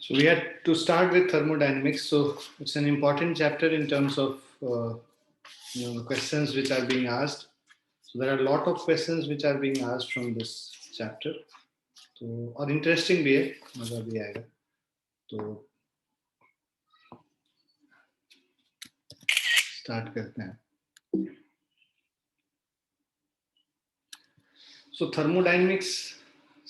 So we had to start with thermodynamics. So it's an important chapter in terms of questions which are being asked. So there are a lot of questions which are being asked from this chapter. तो और interesting भी है, मजा भी आएगा. तो start करते हैं. So thermodynamics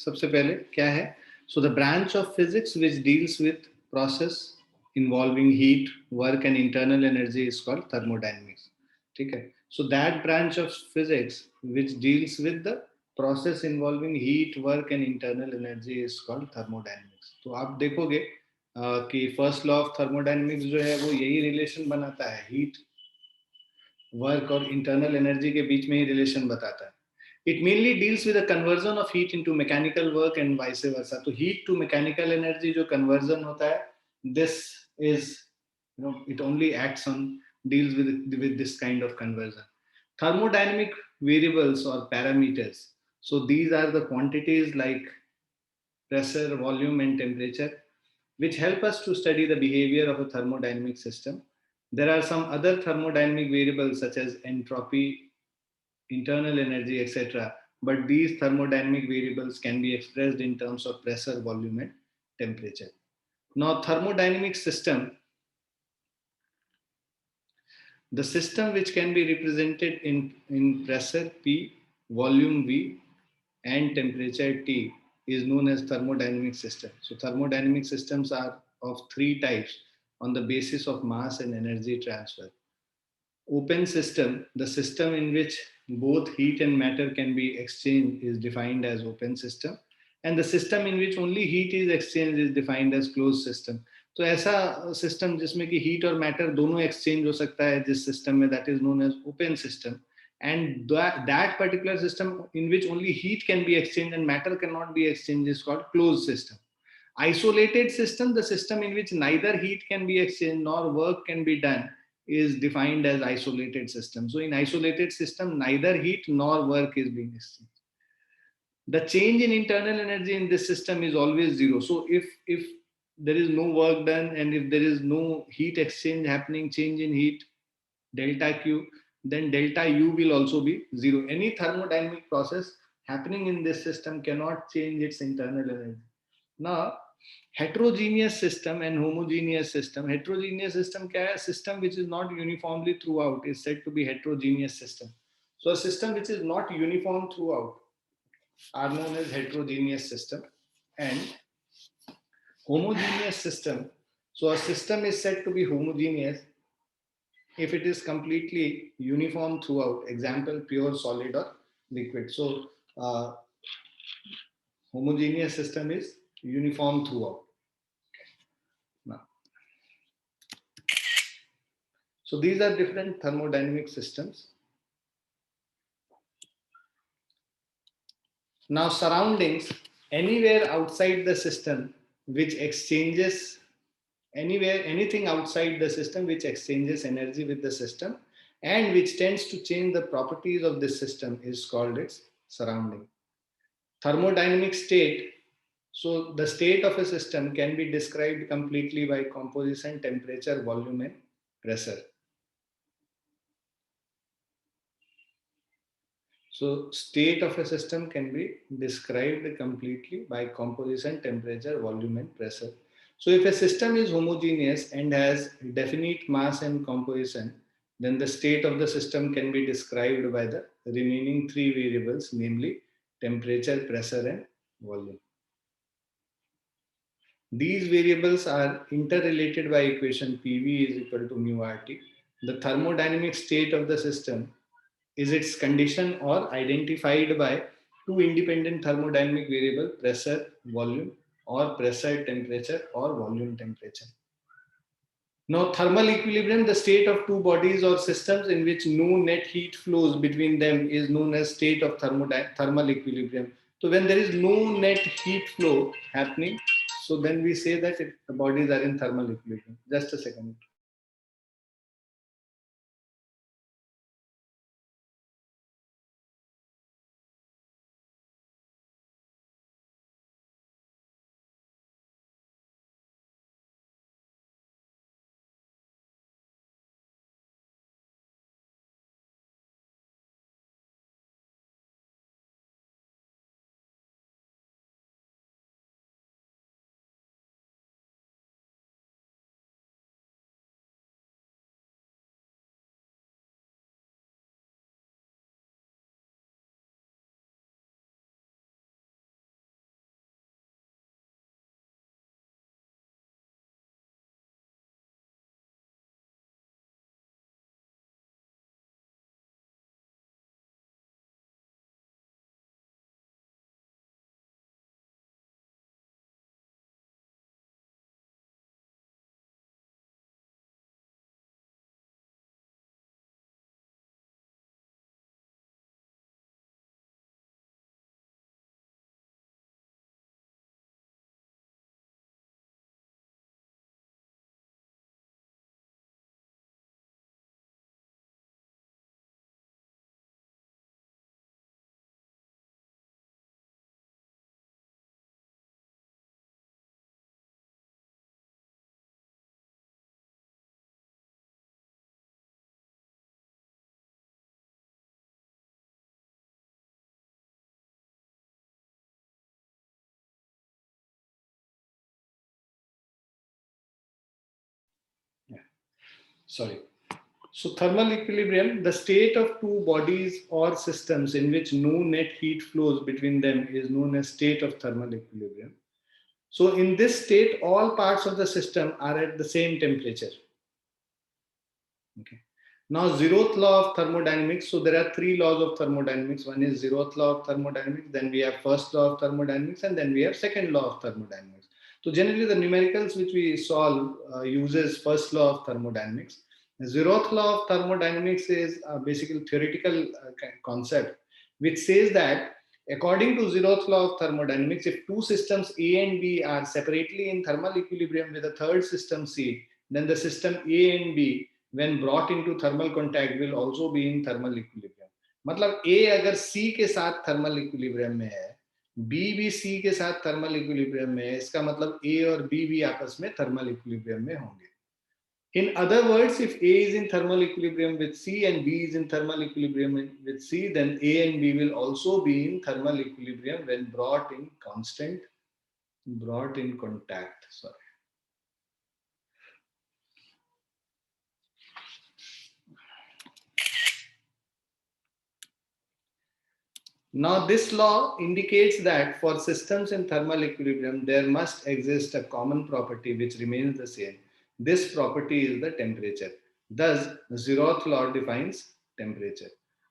सबसे पहले क्या है? So the branch of physics which deals with process involving heat, work and internal energy is called thermodynamics. ठीक है? So that branch of physics which deals with the process involving heat, work and internal energy is called thermodynamics. तो आप देखोगे कि first law of thermodynamics जो है वो यही रिलेशन बनाता है, हीट, वर्क और इंटरनल एनर्जी के बीच में ही रिलेशन बताता है. It mainly deals with the conversion of heat into mechanical work and vice versa. तो heat to mechanical energy जो conversion होता है, this is, it only acts on, deals with this kind of conversion. Thermodynamic variables or parameters. So these are the quantities like pressure, volume, and temperature, which help us to study the behavior of a thermodynamic system. There are some other thermodynamic variables such as entropy, internal energy, etc. But these thermodynamic variables can be expressed in terms of pressure, volume, and temperature. Now, thermodynamic system, the system which can be represented in pressure P, volume V, and temperature T is known as thermodynamic system. So thermodynamic systems are of three types on the basis of mass and energy transfer. Open system, the system in which both heat and matter can be exchanged, is defined as open system. And the system in which only heat is exchanged is defined as closed system. तो ऐसा system जिसमें कि heat और matter दोनों exchange हो सकता है जिस सिस्टम में, that is known as open system. And that particular system in which only heat can be exchanged and matter cannot be exchanged is called closed system. Isolated system, the system in which neither heat can be exchanged nor work can be done, is defined as isolated system. So in isolated system, neither heat nor work is being exchanged. The change in internal energy in this system is always zero. So if there is no work done and if there is no heat exchange happening, change in heat, delta Q, then delta U will also be zero. Any thermodynamic process happening in this system cannot change its internal energy. Now, heterogeneous system and homogeneous system. Heterogeneous system क्या है? System which is not uniformly throughout is said to be heterogeneous system. So a system which is not uniform throughout are known as heterogeneous system. And homogeneous system. So a system is said to be homogeneous if it is completely uniform throughout. Example, pure solid or liquid. So homogeneous system is uniform throughout. Now, so these are different thermodynamic systems. Now surroundings, anywhere outside the system which exchanges, anything outside the system which exchanges energy with the system and which tends to change the properties of this system is called its surrounding. Thermodynamic state, so the state of a system can be described completely by composition, temperature, volume and pressure. So state of a system can be described completely by composition, temperature, volume and pressure. So if a system is homogeneous and has definite mass and composition, then the state of the system can be described by the remaining three variables, namely temperature, pressure and volume. These variables are interrelated by equation PV is equal to mu RT. The thermodynamic state of the system is its condition or identified by two independent thermodynamic variable, pressure, volume, or pressure temperature or volume temperature. Now, thermal equilibrium, the state of two bodies or systems in which no net heat flows between them, is known as state of thermal equilibrium. So when there is no net heat flow happening, so then we say that the bodies are in thermal equilibrium. Just a second. sorry. So thermal equilibrium, the state of two bodies or systems in which no net heat flows between them, is known as state of thermal equilibrium. So in this state, all parts of the system are at the same temperature. Okay. Now, zeroth law of thermodynamics. So there are three laws of thermodynamics. One is zeroth law of thermodynamics. Then we have first law of thermodynamics, and then we have second law of thermodynamics. So generally, the numericals which we solve uses first law of thermodynamics. The zeroth law of thermodynamics is a basically theoretical concept which says that according to zeroth law of thermodynamics, if two systems A and B are separately in thermal equilibrium with a third system C, then the system A and B when brought into thermal contact will also be in thermal equilibrium. मतलब A अगर C के साथ thermal equilibrium में है, B भी C के साथ thermal equilibrium में है, इसका मतलब A और B भी आपस में thermal equilibrium में होंगे. In other words, if A is in thermal equilibrium with C and B is in thermal equilibrium with C, then A and B will also be in thermal equilibrium when brought in contact. Sorry. Now, this law indicates that for systems in thermal equilibrium, there must exist a common property which remains the same. This property is the temperature. Thus, zeroth law defines temperature.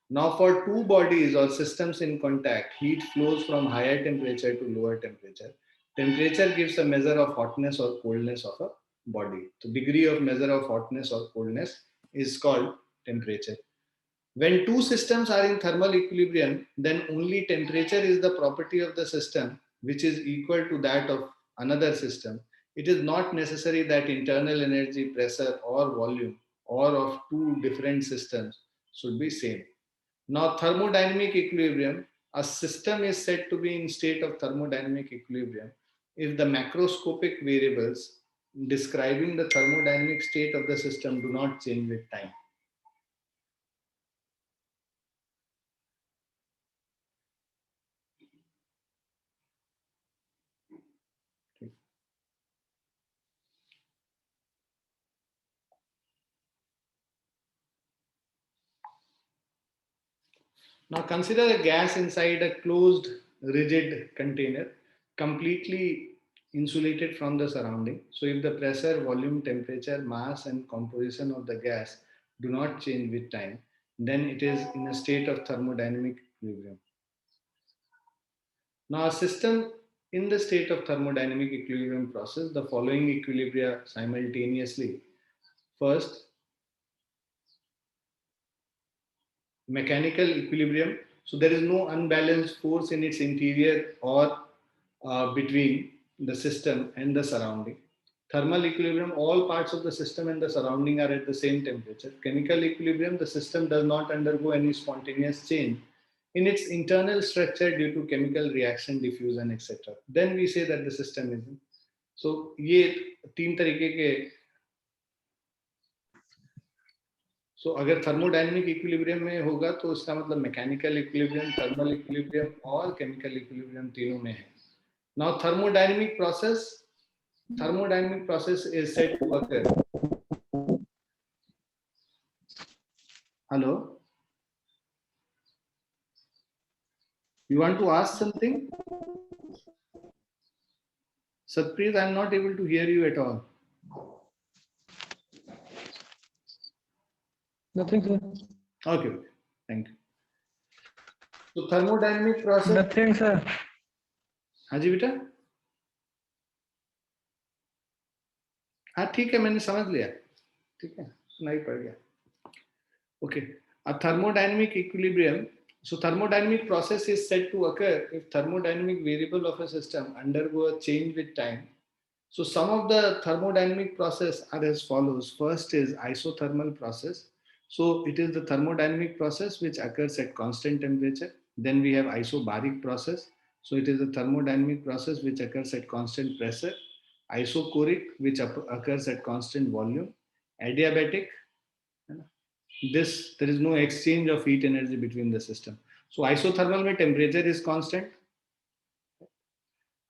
Now, for two bodies or systems in contact, heat flows from higher temperature to lower temperature. Temperature gives a measure of hotness or coldness of a body. The degree of measure of hotness or coldness is called temperature. When two systems are in thermal equilibrium, then only temperature is the property of the system which is equal to that of another system. It is not necessary that internal energy, pressure, or volume or of two different systems should be same. Now, thermodynamic equilibrium, a system is said to be in state of thermodynamic equilibrium if the macroscopic variables describing the thermodynamic state of the system do not change with time. Now consider a gas inside a closed, rigid container, completely insulated from the surrounding. So if the pressure, volume, temperature, mass, and composition of the gas do not change with time, then it is in a state of thermodynamic equilibrium. Now a system in the state of thermodynamic equilibrium process, the following equilibria simultaneously. First, mechanical equilibrium. So there is no unbalanced force in its interior or between the system and the surrounding. Thermal equilibrium, all parts of the system and the surrounding are at the same temperature. Chemical equilibrium, the system does not undergo any spontaneous change in its internal structure due to chemical reaction, diffusion, etc. Then we say that the system is in. So ये तीन तरीके के. सो अगर thermodynamic equilibrium में होगा तो इसका मतलब मैकेनिकल इक्विलिब्रियम, थर्मल इक्विलिब्रियम और केमिकल इक्विलिब्रियम तीनों में है. Now thermodynamic process is said to occur. Hello, you want to ask something? Satpreet, I am not able to hear you at all. Nothing, sir. Okay, thank you. So thermodynamic process. Nothing, sir. हाँ जी बेटा. हाँ ठीक है, मैंने समझ लिया. ठीक है, सुनाई पड़ गया. Okay, a thermodynamic equilibrium. So thermodynamic process is said to occur if thermodynamic variable of a system undergo a change with time. So some of the thermodynamic process are as follows. First is isothermal process. So it is the thermodynamic process which occurs at constant temperature. Then we have isobaric process. So it is the thermodynamic process which occurs at constant pressure. Isochoric, which occurs at constant volume. Adiabatic, this there is no exchange of heat energy between the system. So isothermal mein temperature is constant.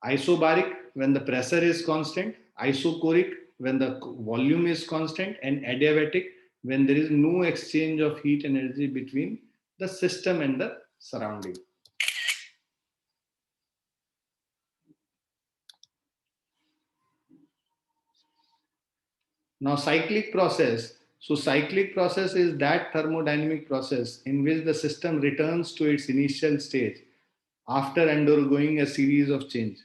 Isobaric when the pressure is constant. Isochoric when the volume is constant, and adiabatic when there is no exchange of heat energy between the system and the surrounding. Now, cyclic process. So, cyclic process is that thermodynamic process in which the system returns to its initial stage after undergoing a series of change.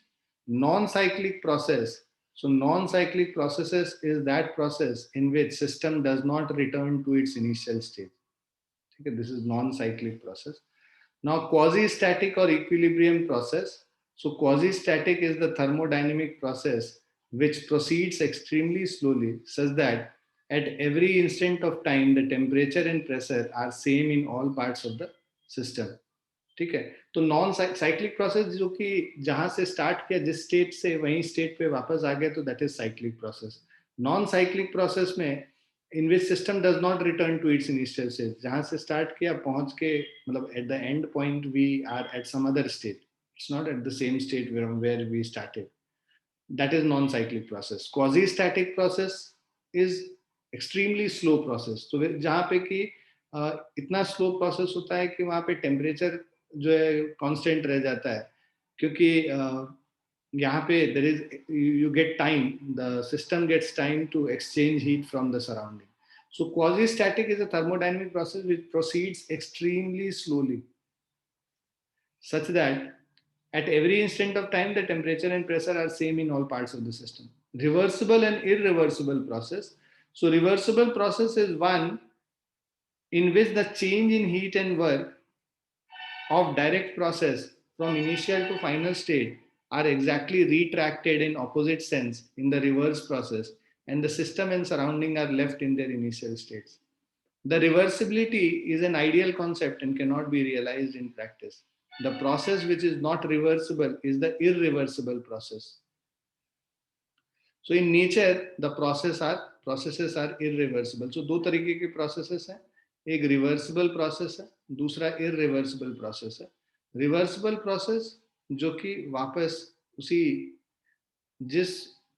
Non-cyclic process. So, non-cyclic processes is that process in which system does not return to its initial stage. Okay, this is non-cyclic process. Now, quasi-static or equilibrium process. So, quasi-static is the thermodynamic process which proceeds extremely slowly, such that at every instant of time, the temperature and pressure are same in all parts of the system. ठीक है, तो non cyclic process जो कि जहां से start किया जिस state से वहीं स्टेट पे वापस आ गया, तो that is cyclic process. Non cyclic process में in which system does not return to its initial stage, जहां से स्टार्ट किया पहुंच के मतलब at the end point we are at some other state, it's not at the same state where we started. That is non cyclic process. Quasi static process is extremely slow process. तो जहाँ पे कि इतना slow process होता है कि वहाँ पे टेम्परेचर जो है कांस्टेंट रह जाता है, क्योंकि यहाँ पे there is you get time, the system gets time to exchange heat from the surrounding. So quasi-static is a thermodynamic process which proceeds extremely slowly, such that at every instant of time the temperature and pressure are same in all parts of the system. Reversible and irreversible process. So reversible process is one in which the change in heat and work of direct process from initial to final state are exactly retracted in opposite sense in the reverse process, and the system and surrounding are left in their initial states. The reversibility is an ideal concept and cannot be realized in practice. The process which is not reversible is the irreversible process. So in nature, the processes are irreversible. So दो तरीके के processes हैं, एक reversible process है, दूसरा irreversible process है. Reversible process जो कि वापस उसी जिस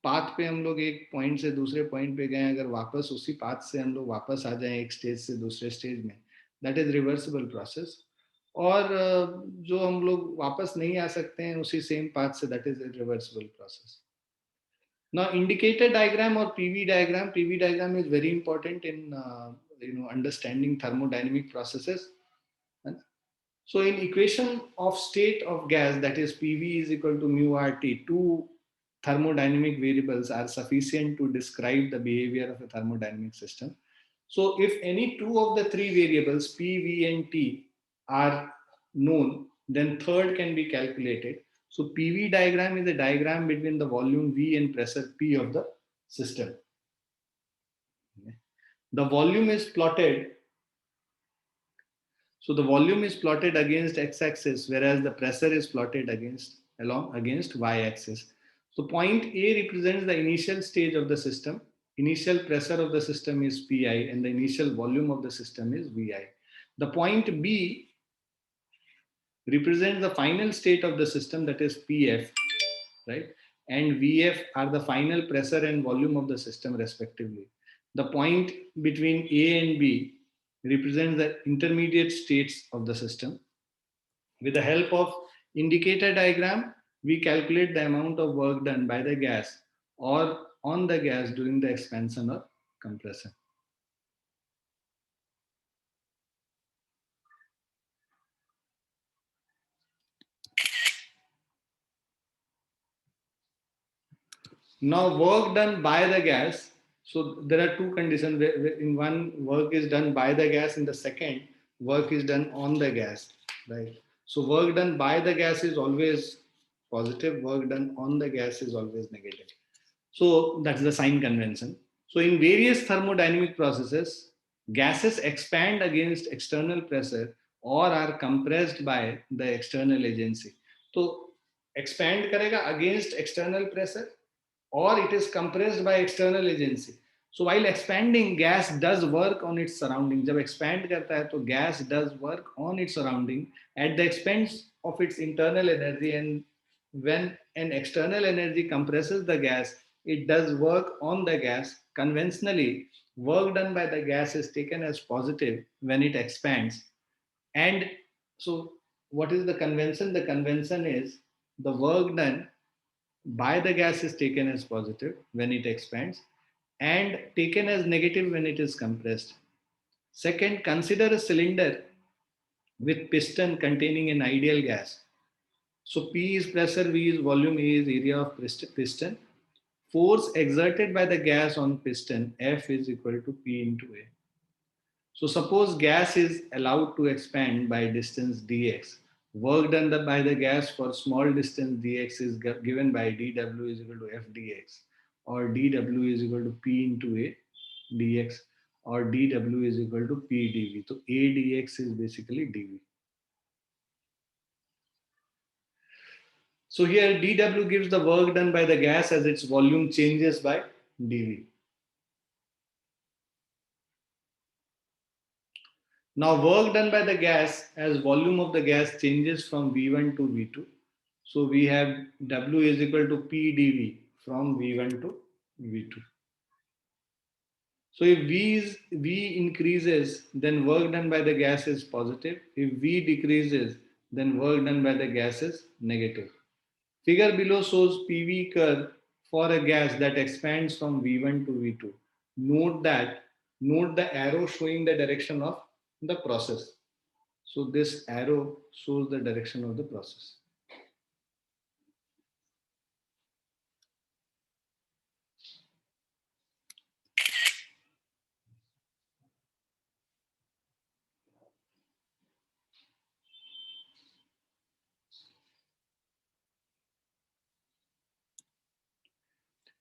पाथ पे हम लोग एक पॉइंट से दूसरे पॉइंट पे गए, अगर वापस उसी पाथ से हम लोग वापस आ जाएं एक स्टेज से दूसरे स्टेज में, दैट इज रिवर्सिबल प्रोसेस. और जो हम लोग वापस नहीं आ सकते हैं उसी सेम पाथ से, that is reversible process. Now, indicator diagram or PV diagram. PV diagram is very important in understanding thermodynamic processes. So, in equation of state of gas, that is PV is equal to mu RT, two thermodynamic variables are sufficient to describe the behavior of a thermodynamic system. So, if any two of the three variables P, V, and T are known, then third can be calculated. So PV diagram is a diagram between the volume V and pressure P of the system. The volume is plotted. So the volume is plotted against x-axis, whereas the pressure is plotted against y-axis. So point A represents the initial stage of the system. Initial pressure of the system is Pi, and the initial volume of the system is Vi. The point B represents the final state of the system, that is PF, right? And VF are the final pressure and volume of the system respectively. The point between A and B represents the intermediate states of the system. With the help of indicator diagram, we calculate the amount of work done by the gas or on the gas during the expansion or compression. Now, work done by the gas. So there are two conditions. In one, work is done by the gas. In the second, work is done on the gas, right? So work done by the gas is always positive. Work done on the gas is always negative. So that's the sign convention. So in various thermodynamic processes, gases expand against external pressure or are compressed by the external agency. So expand करेगा against external pressure, or it is compressed by external agency. So while expanding, gas does work on its surrounding. जब expand करता है तो gas does work on its surrounding at the expense of its internal energy, and when an external energy compresses the gas, it does work on the gas. Conventionally, work done by the gas is taken as positive when it expands. And so, what is the convention? The convention is the work done by the gas is taken as positive when it expands and taken as negative when it is compressed. Second, consider a cylinder with piston containing an ideal gas. So P is pressure, V is volume, A is area of piston. Force exerted by the gas on piston, F is equal to P into A. So suppose gas is allowed to expand by distance dx. Work done by the gas for small distance dx is given by dw is equal to f dx, or dw is equal to p into a dx, or dw is equal to p dv. So a dx is basically dv. So here dw gives the work done by the gas as its volume changes by dv. Now work done by the gas as volume of the gas changes from V1 to V2. So we have W is equal to P dV from V1 to V2. So if V increases, then work done by the gas is positive. If V decreases, then work done by the gas is negative. Figure below shows PV curve for a gas that expands from V1 to V2. Note that note the arrow showing the direction of the process. So this arrow shows the direction of the process.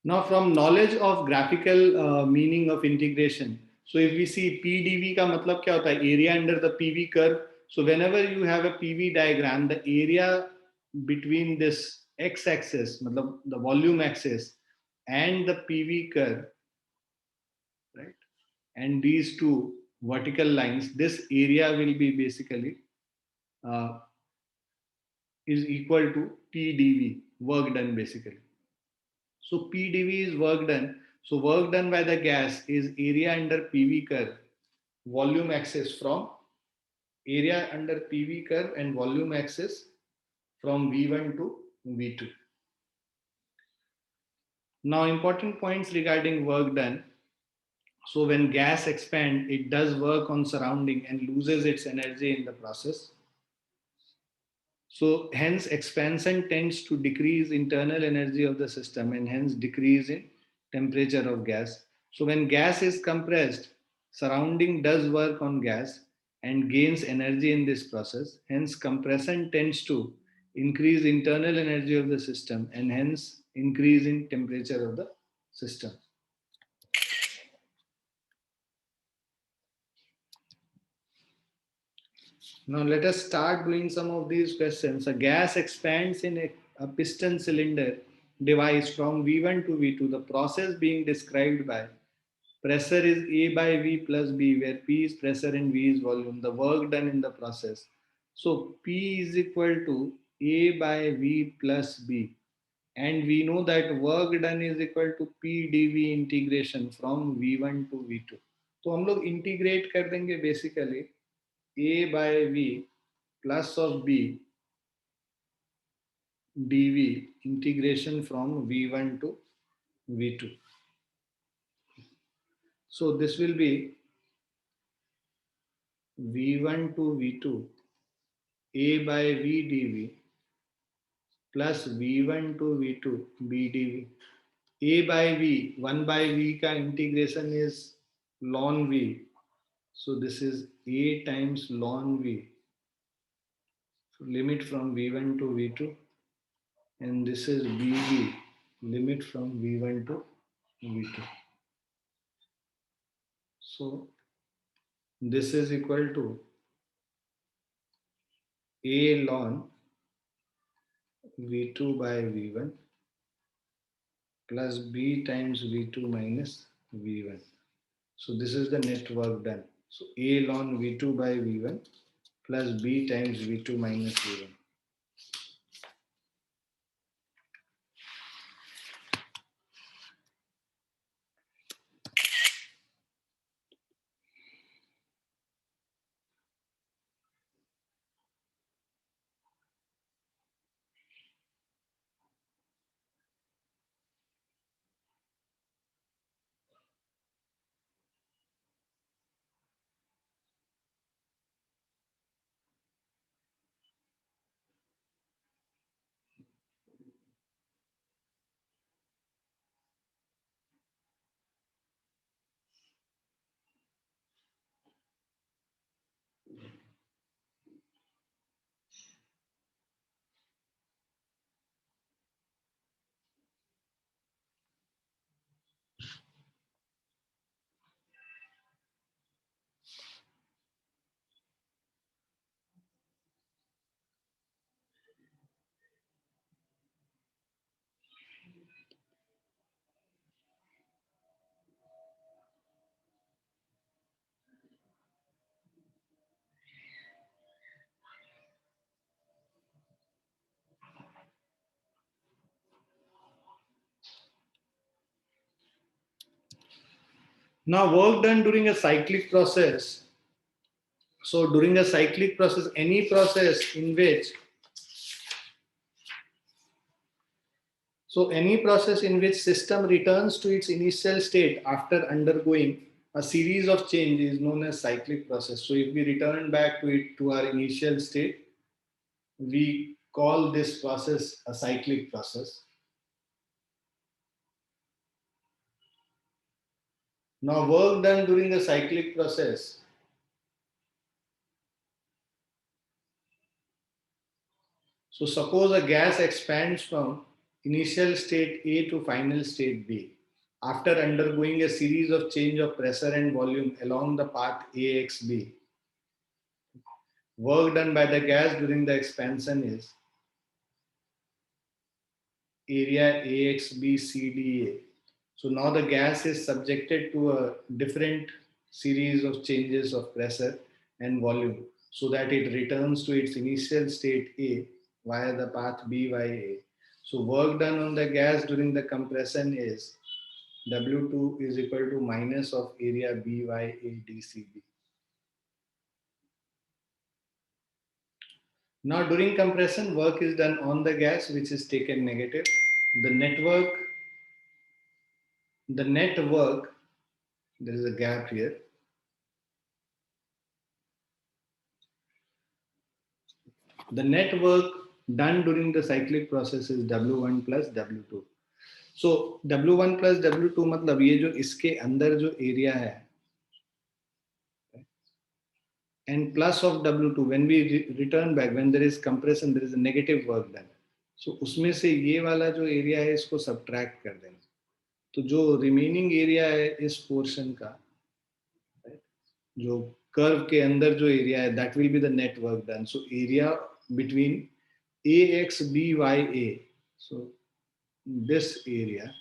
Now from knowledge of graphical meaning of integration, so if we see PdV का मतलब क्या होता है? Area under the PV curve. So whenever you have a PV diagram, the area between this x-axis, मतलब the volume axis, and the PV curve, right? And these two vertical lines, this area will be basically uh, is equal to PdV, work done basically. So PdV is work done. So work done by the gas is area under PV curve, volume axis from area under PV curve and volume axis from V1 to V2. Now important points regarding work done. So when gas expands, it does work on surrounding and loses its energy in the process. So hence expansion tends to decrease internal energy of the system and hence decrease in temperature of gas. So when gas is compressed, surrounding does work on gas and gains energy in this process. Hence compression tends to increase internal energy of the system and hence increase in temperature of the system. Now let us start doing some of these questions. A gas expands in a piston cylinder device from V1 to V2. The process being described by pressure is A by V plus B, where P is pressure and V is volume. The work done in the process. So P is equal to A by V plus B. And we know that work done is equal to P dV integration from V1 to V2. तो हम लोग integrate कर देंगे basically A by V plus of B dV integration from V1 to V2. So this will be V1 to V2 A by V dV plus V1 to V2 B dV. A by V, 1 by V का integration is ln V. So this is A times ln V. So limit from V1 to V2. And this is BV, limit from V1 to V2. So this is equal to A ln V2 by V1 plus B times V2 minus V1. So this is the net work done. So A ln V2 by V1 plus B times V2 minus V1. Now, work done during a cyclic process. So, during a cyclic process, any process in which system returns to its initial state after undergoing a series of change is known as cyclic process. So, if we return back to our initial state, we call this process a cyclic process. Now, work done during the cyclic process. So, suppose a gas expands from initial state A to final state B after undergoing a series of change of pressure and volume along the path AXB. Work done by the gas during the expansion is area AXBCDA. So now the gas is subjected to a different series of changes of pressure and volume so that it returns to its initial state A via the path B by A. So work done on the gas during the compression is W2 is equal to minus of area B by A dCB. Now during compression, work is done on the gas which is taken negative. The network, there is a gap here. The net work done during the cyclic process is W1 plus W2. So W1 plus W2 मतलब ये जो इसके अंदर जो area है and plus of W2 when we return back when there is compression there is a negative work done. So उसमें से ये वाला जो एरिया है इसको subtract कर देना. तो जो रिमेनिंग एरिया है इस पोर्शन का जो कर्व के अंदर जो एरिया है that will be the net work done. So area between AXBYA. So this area.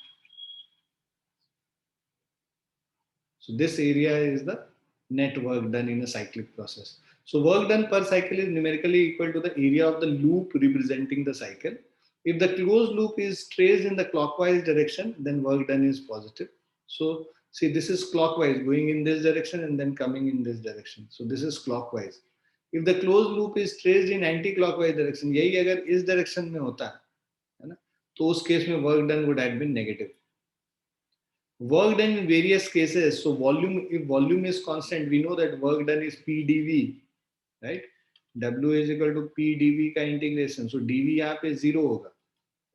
So this area is the net work done in a cyclic process. So work done per cycle is numerically equal to the area of the loop representing the cycle. If the closed loop is traced in the clockwise direction, then work done is positive. So see, this is clockwise going in this direction and then coming in this direction. So this is clockwise. If the closed loop is traced in anti-clockwise direction, यही अगर इस direction में होता है ना, तो उस case में work done would have been negative. Work done in various cases. So volume, if volume is constant, we know that work done is PdV, right? W is equal to PdV का integration. So dV यहाँ पे zero होगा,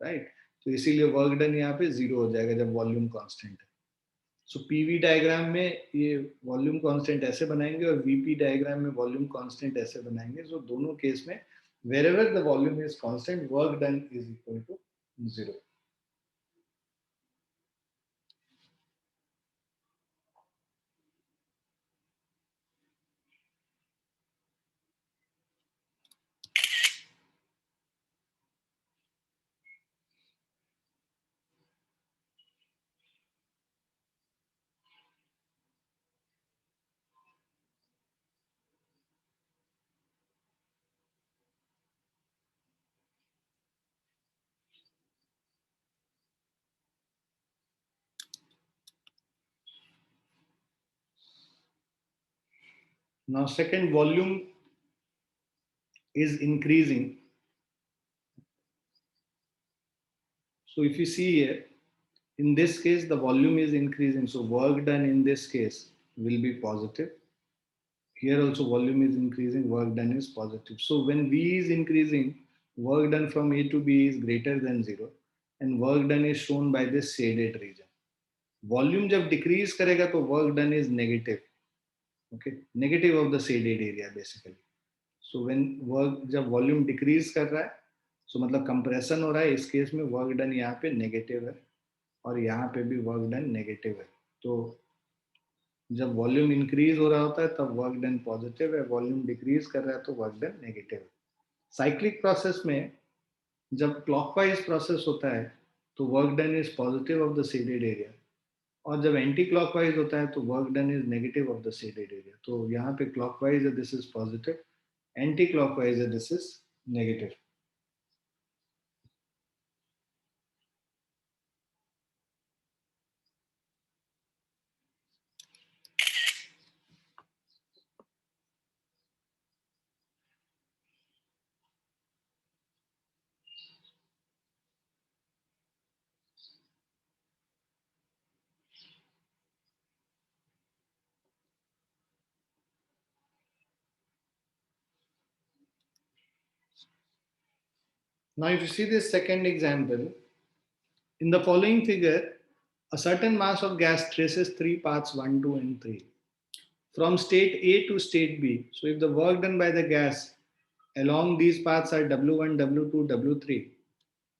right? तो इसीलिए work done यहाँ पे zero हो जाएगा जब volume constant है. So PV डायग्राम में ये वॉल्यूम कांस्टेंट ऐसे बनाएंगे और VP डायग्राम में वॉल्यूम कांस्टेंट ऐसे बनाएंगे. So दोनों केस में wherever the volume is constant, work done is equal to zero. Now second, volume is increasing. So if you see here, in this case, the volume is increasing. So work done in this case will be positive. Here also volume is increasing, work done is positive. So when V is increasing, work done from A to B is greater than zero. And work done is shown by this shaded region. Volume जब decrease करेगा तो work done is negative. Okay, negative of the shaded area basically. So when work जब volume decrease कर रहा है, so मतलब compression हो रहा है, इस केस में work done यहाँ पे negative है और यहाँ पे भी वर्क डन नेगेटिव है. तो जब वॉल्यूम इंक्रीज हो रहा होता है तब वर्क डन पॉजिटिव है, वॉल्यूम डिक्रीज कर रहा है तो वर्क डन नेगेटिव है. साइक्लिक प्रोसेस में जब क्लॉकवाइज प्रोसेस होता है तो work done is positive of the shaded area और जब एंटी क्लॉकवाइज होता है तो work done is negative of the shaded area. तो यहाँ पे क्लॉकवाइज है this is positive, anti clockwise है this is negative. Now, if you see this second example, in the following figure, a certain mass of gas traces three paths 1, 2, and 3 from state A to state B. So, if the work done by the gas along these paths are W1, W2, W3,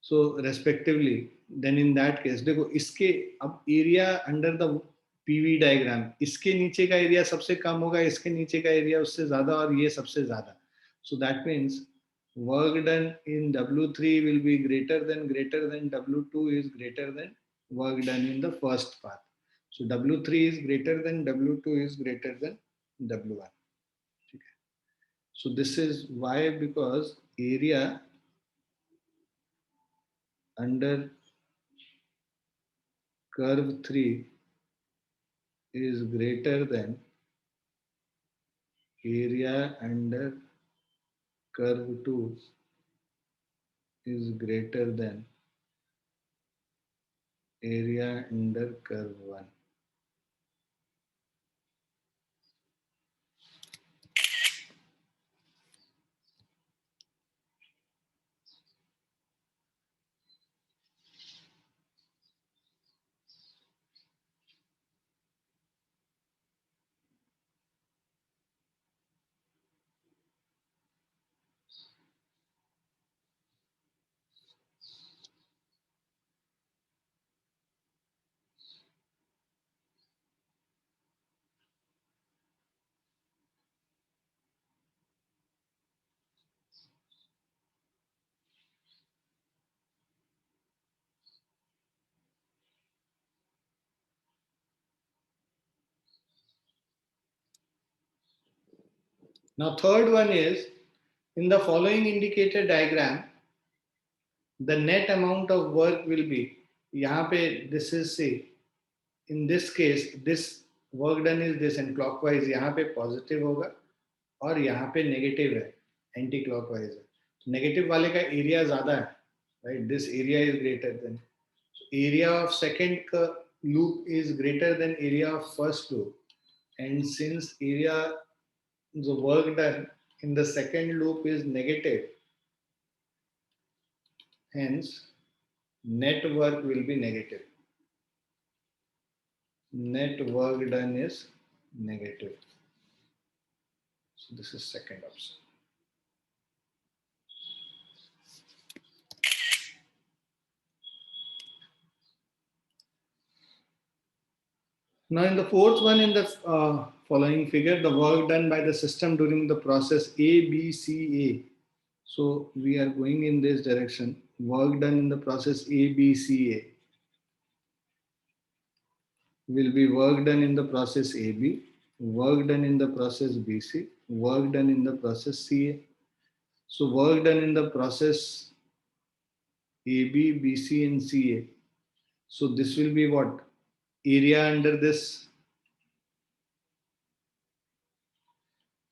so respectively, then in that case, देखो इसके अब area under the PV diagram, इसके नीचे का area सबसे कम होगा, इसके नीचे का एरिया उससे ज्यादा और ये सबसे ज्यादा. So that means work done in W3 will be greater than W2 is greater than work done in the first path. So W3 is greater than W2 is greater than W1. Okay. So this is why, because area under curve 3 is greater than area under curve 2 is greater than area under curve 1. Now third one is, in the following indicator diagram, the net amount of work will be, यहाँ पे this is, say, in this case this work done is this and clockwise यहाँ पे positive होगा और यहाँ पे negative है, anti clockwise है. नेगेटिव वाले का एरिया ज्यादा है, right? This area is greater than, so area of second loop is greater than area of first loop, and since area, the work done in the second loop is negative, hence net work will be negative. Net work done is negative. So this is second option. Now in the fourth one, in the following figure, the work done by the system during the process A, B, C, A. So we are going in this direction. Work done in the process A, B, C, A will be work done in the process AB, work done in the process BC, work done in the process CA. So work done in the process AB, BC, and CA. So this will be what? Area under this,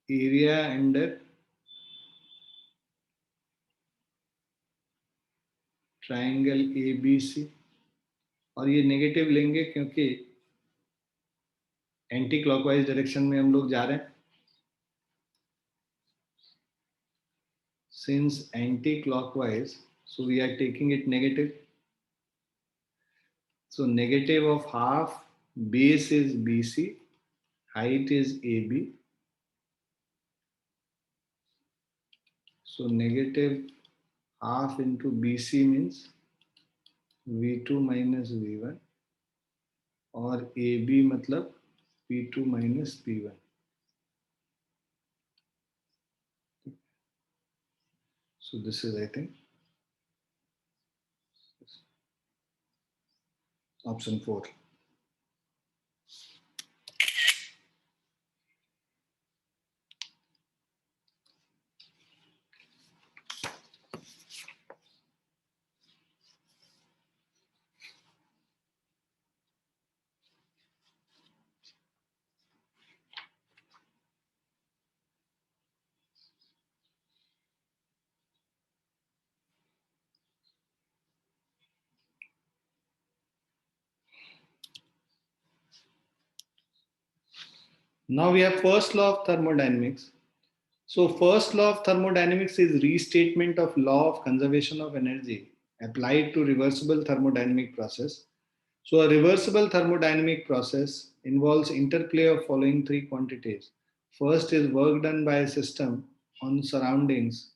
area under triangle A B C, और ये negative लेंगे क्योंकि anti clockwise direction में हम लोग जा रहे हैं. Since anti-clockwise, so we are taking it negative. So negative of half, base is BC, height is AB. So negative half into BC means V2 minus V1, और AB मतलब P2 minus P1. So this is, I think, option 4. Now we have first law of thermodynamics. So first law of thermodynamics is restatement of law of conservation of energy applied to reversible thermodynamic process. So a reversible thermodynamic process involves interplay of following three quantities. First is work done by a system on surroundings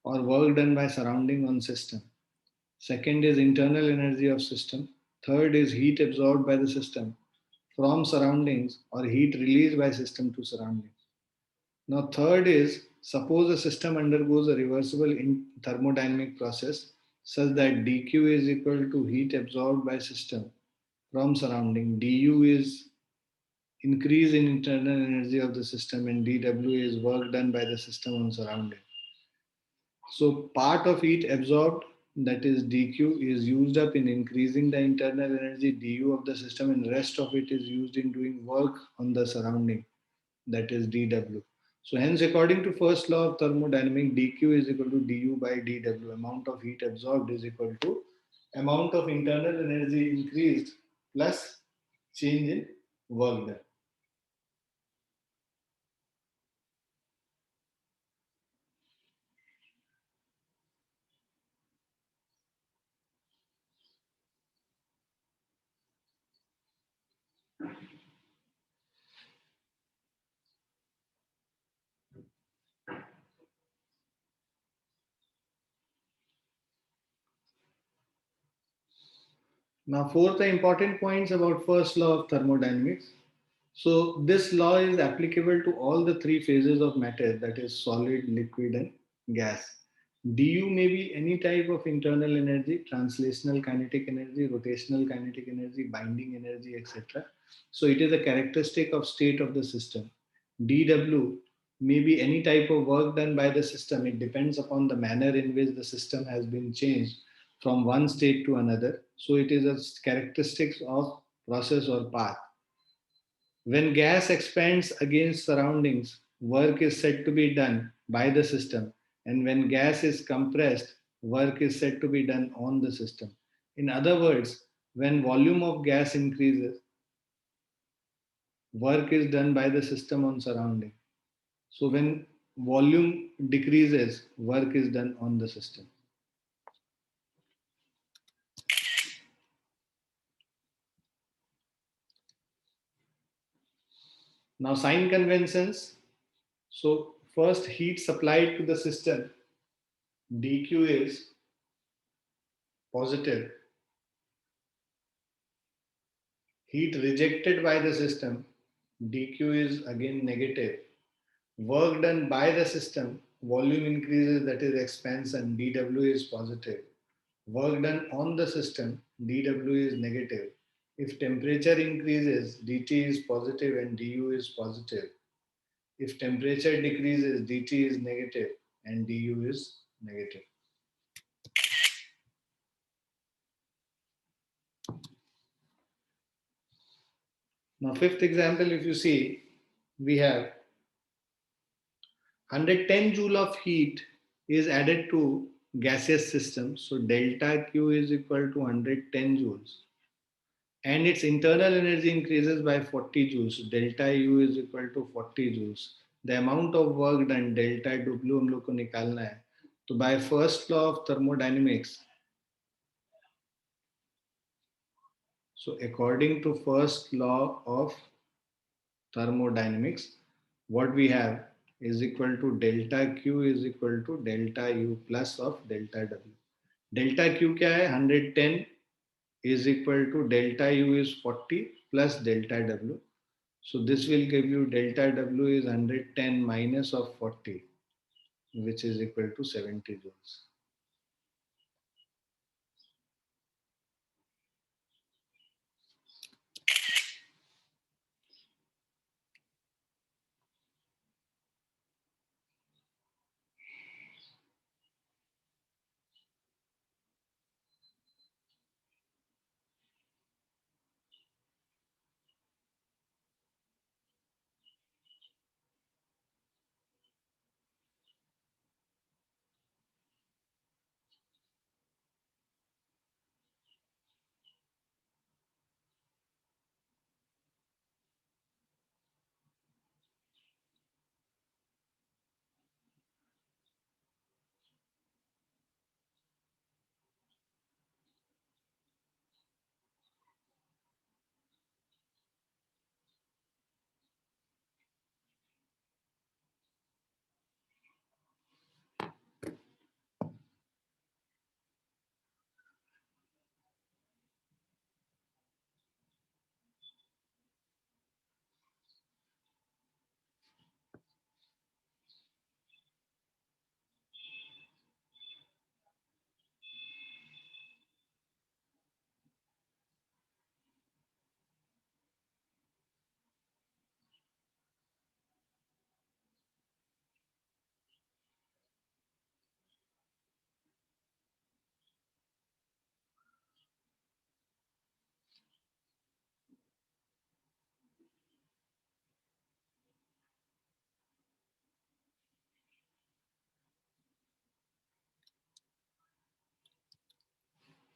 or work done by surrounding on system. Second is internal energy of system. Third is heat absorbed by the system from surroundings or heat released by system to surroundings. Now, third is suppose a system undergoes a reversible in thermodynamic process such that dq is equal to heat absorbed by system from surrounding, du is increase in internal energy of the system, and dw is work done by the system on surrounding. So part of heat absorbed, that is dq, is used up in increasing the internal energy du of the system, and rest of it is used in doing work on the surrounding, that is dw. So hence, according to first law of thermodynamics, dq is equal to du by dw. Amount of heat absorbed is equal to amount of internal energy increased plus change in work done. Now, fourth, the important points about first law of thermodynamics. So this law is applicable to all the three phases of matter, that is solid, liquid, and gas. Du may be any type of internal energy, translational kinetic energy, rotational kinetic energy, binding energy, etc. So it is a characteristic of state of the system. dW may be any type of work done by the system. It depends upon the manner in which the system has been changed from one state to another. So it is a characteristics of process or path. When gas expands against surroundings, work is said to be done by the system. And when gas is compressed, work is said to be done on the system. In other words, when volume of gas increases, work is done by the system on surrounding. So when volume decreases, work is done on the system. Now sign conventions. So first heat supplied to the system, dq is positive. Heat rejected by the system, dq is again negative. Work done by the system, volume increases, that is expansion, dw is positive. Work done on the system, dw is negative. If temperature increases, dt is positive and du is positive. If temperature decreases, dt is negative and du is negative. Now, fifth example, if you see, we have 110 joule of heat is added to gaseous system. So delta Q is equal to 110 joules. And its internal energy increases by 40 joules. So delta U is equal to 40 joules. The amount of work done, delta W हम लोग को निकालना है. तो by first law of thermodynamics, so according to first law of thermodynamics, what we have is equal to delta Q is equal to delta U plus of delta W. Delta Q क्या है? 110 is equal to delta U is 40 plus delta W. So this will give you delta W is 110 minus of 40, which is equal to 70 joules.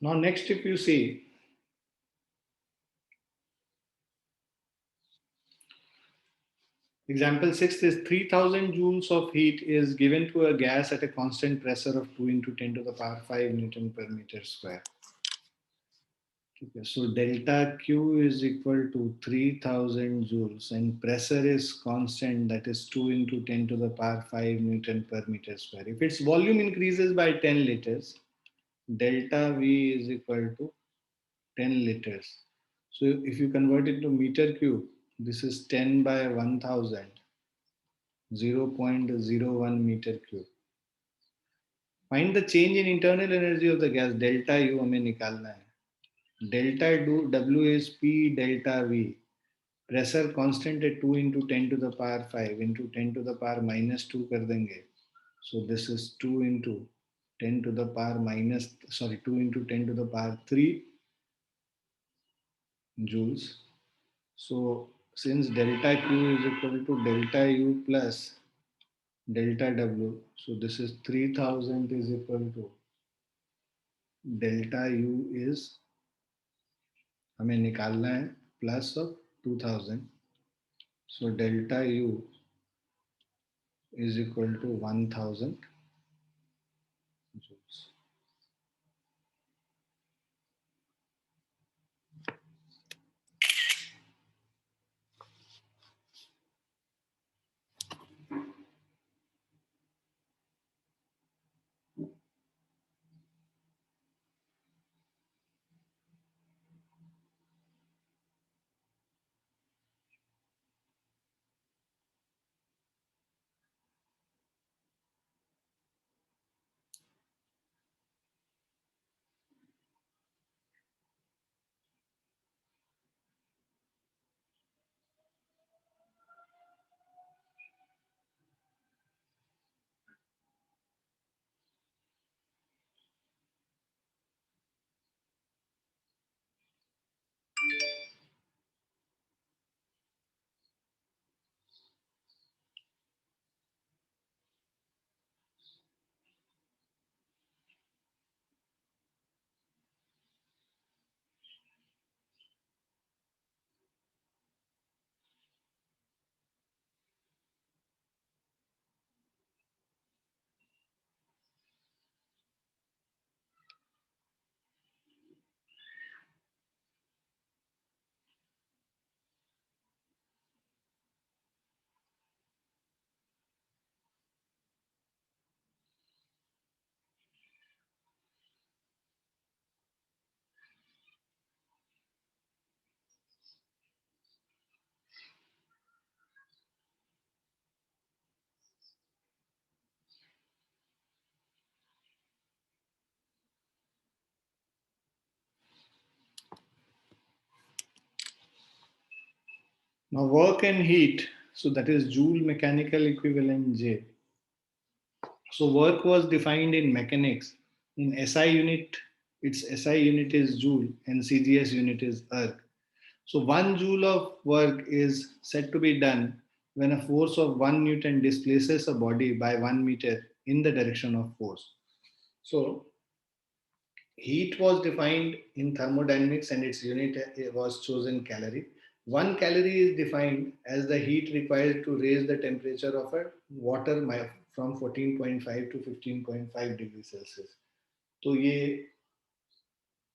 Now next, if you see, example 6 is 3000 joules of heat is given to a gas at a constant pressure of 2 into 10 to the power 5 Newton per meter square. Okay, so delta Q is equal to 3000 joules and pressure is constant, that is 2 into 10 to the power 5 Newton per meter square. If its volume increases by 10 liters, delta V is equal to 10 liters. So if you convert it to meter cube, this is 10 by 1000, 0.01 meter cube. Find the change in internal energy of the gas, delta U हमें निकालना है. Delta W is P delta V. Pressure constant है 2 into 10 to the power 5 into 10 to the power minus 2 कर देंगे. So this is 2 into 10 to the power minus, 2 into 10 to the power 3 joules. So since delta Q is equal to delta U plus delta W, so this is 3000 is equal to delta U is हमें निकालना है plus of 2000. So delta U is equal to 1000 joules. Now work and heat, so that is Joule mechanical equivalent J. So work was defined in mechanics. In SI unit, its SI unit is Joule and CGS unit is erg. So 1 joule of work is said to be done when a force of 1 Newton displaces a body by 1 meter in the direction of force. So heat was defined in thermodynamics and its unit was chosen calorie. 1 calorie is defined as the heat required to raise the temperature of a water from 14.5 to 15.5 degrees Celsius. तो ये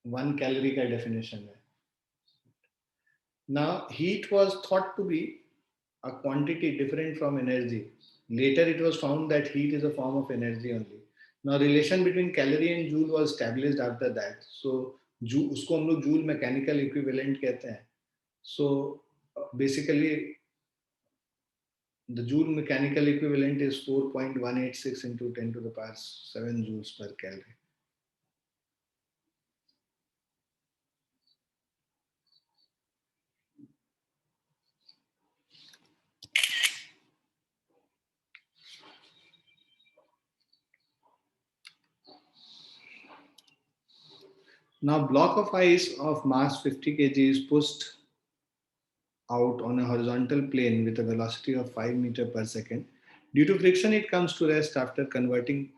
1 calorie का definition है. Now heat was thought to be a quantity different from energy. Later it was found that heat is a form of energy only. Now relation between calorie and joule was established after that. So उसको हम लोग joule mechanical equivalent कहते हैं. So basically the joule mechanical equivalent is 4.186 into 10 to the power 7 joules per calorie. Now block of ice of mass 50 kg is pushed out on a horizontal plane with a velocity of 5 meter per second. Due to friction, it comes to rest after covering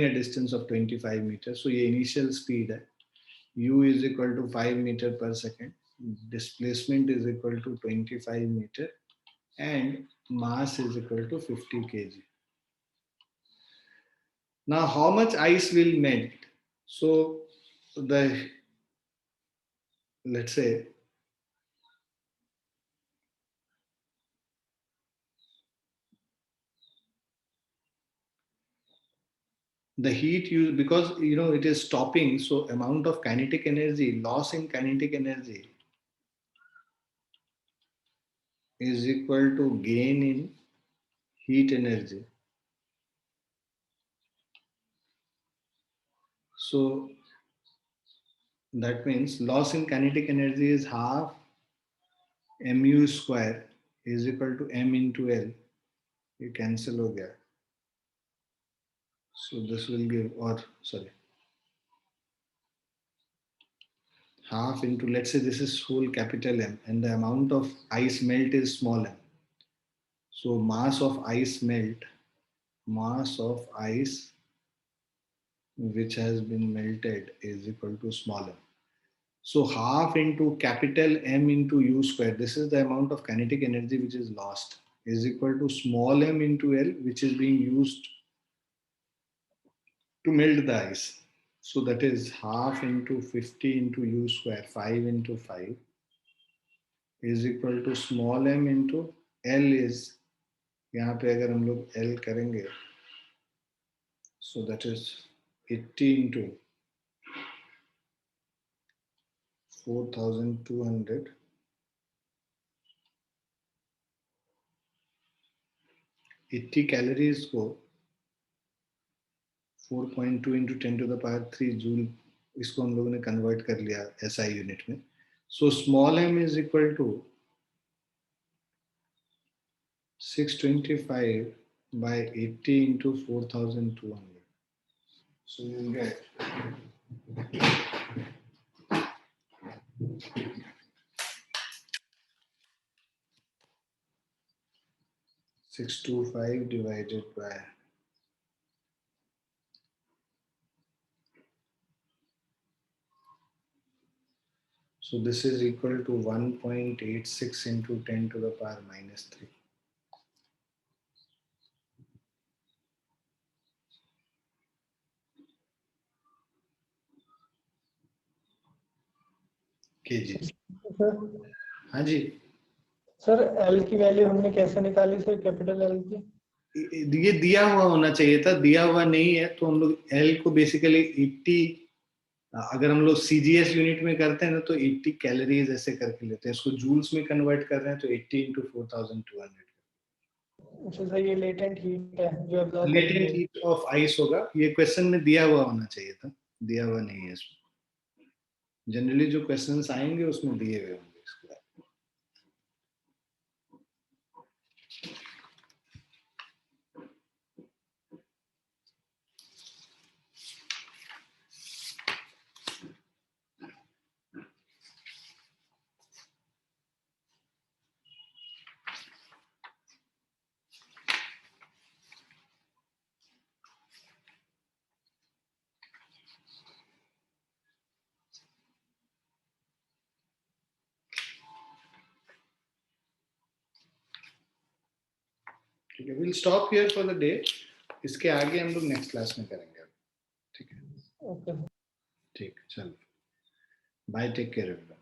a distance of 25 meters. So ये initial speed है. U is equal to 5 meter per second, displacement is equal to 25 meter, and mass is equal to 50 kg. Now, how much ice will melt? So, let's say the heat used, because it is stopping, so amount of kinetic energy, loss in kinetic energy is equal to gain in heat energy. So that means loss in kinetic energy is half mu square is equal to m into L. You cancel ho gaya. So this will give, or sorry, half into, let's say this is whole capital M, and the amount of ice melt is small m. So mass of ice which has been melted is equal to small m. So half into capital M into U square, this is the amount of kinetic energy which is lost, is equal to small m into L, which is being used to melt the ice. So that is half into 50 into U square, 5 into 5 is equal to small m into L is, यहाँ पे अगर हम लोग L करेंगे, so that is 80 into 4,200. 80 calories को 4.2 into 10 to the power 3 joule, इसको हम लोगों ने कन्वर्ट कर लिया SI यूनिट में. So small m is equal to 625 by 80 into 4,200. So you'll get 625 divided by, so this is equal to 1.86 into 10 to the power minus 3. kg. हाँ जी sir, L की value हमने कैसे निकाली सर, कैपिटल एल की? ये दिया हुआ होना चाहिए था, दिया हुआ नहीं है तो हम लोग एल को बेसिकली 80, अगर हम लोग सीजीएस यूनिट में करते हैं ना तो 80 कैलोरीज ऐसे करके लेते हैं, इसको जूल्स में कन्वर्ट कर रहे हैं तो 80 into 4,200. अच्छा सर, ये लेटेंट हीट है जो absorb latent heat of ice होगा, ये क्वेश्चन में दिया हुआ होना चाहिए था, दिया हुआ नहीं है इसमें. जनरली जो क्वेश्चंस आएंगे उसमें दिए हुए होंगे इसके बाद. ठीक है, will stop here for the day. इसके आगे हम लोग नेक्स्ट क्लास में करेंगे. ठीक है, ओके, ठीक, चलो, बाय, टेक केयर एवरीवन.